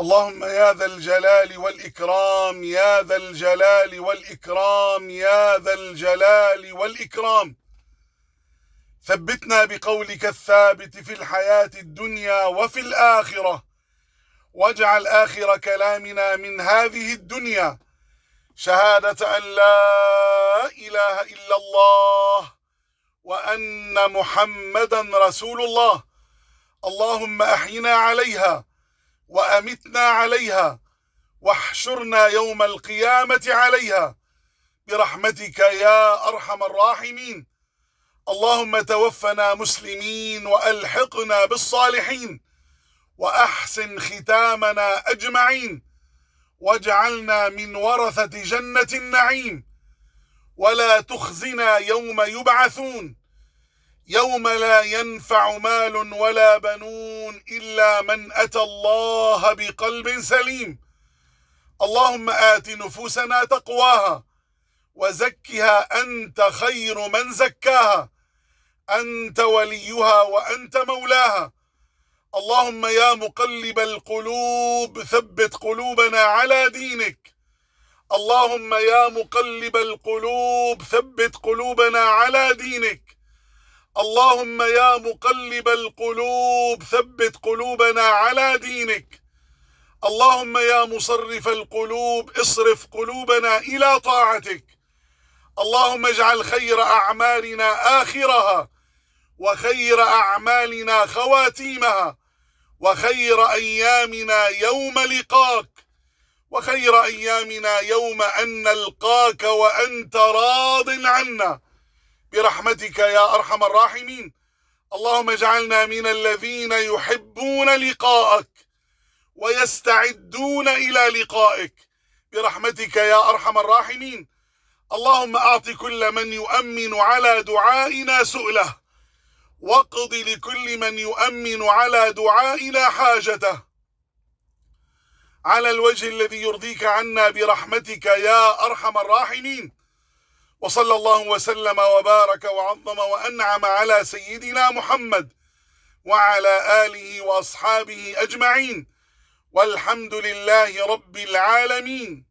اللهم يا ذا الجلال والإكرام، يا ذا الجلال والإكرام، يا ذا الجلال والإكرام، ثبتنا بقولك الثابت في الحياة الدنيا وفي الآخرة، واجعل آخر كلامنا من هذه الدنيا شهادة أن لا إله إلا الله وأن محمدا رسول الله. اللهم أحينا عليها وأمتنا عليها واحشرنا يوم القيامة عليها برحمتك يا أرحم الراحمين. اللهم توفنا مسلمين وألحقنا بالصالحين وأحسن ختامنا أجمعين، واجعلنا من ورثة جنة النعيم، ولا تخزنا يوم يبعثون، يوم لا ينفع مال ولا بنون إلا من أتى الله بقلب سليم. اللهم آت نفوسنا تقواها وزكها أنت خير من زكاها، أنت وليها وأنت مولاها. اللهم يا مقلب القلوب ثبت قلوبنا على دينك. اللهم يا مقلب القلوب ثبت قلوبنا على دينك. اللهم يا مقلب القلوب ثبت قلوبنا على دينك. اللهم يا مصرف القلوب اصرف قلوبنا إلى طاعتك. اللهم اجعل خير أعمالنا آخرها، وخير أعمالنا خواتيمها، وخير أيامنا يوم لقاك، وخير أيامنا يوم أن نلقاك وأنت راض عنا برحمتك يا أرحم الراحمين. اللهم اجعلنا من الذين يحبون لقاءك ويستعدون إلى لقائك برحمتك يا أرحم الراحمين. اللهم أعط كل من يؤمن على دعائنا سؤله، واقض لكل من يؤمن على دعائنا حاجته على الوجه الذي يرضيك عنا برحمتك يا أرحم الراحمين. وصلى الله وسلم وبارك وعظم وأنعم على سيدنا محمد وعلى آله وأصحابه أجمعين، والحمد لله رب العالمين.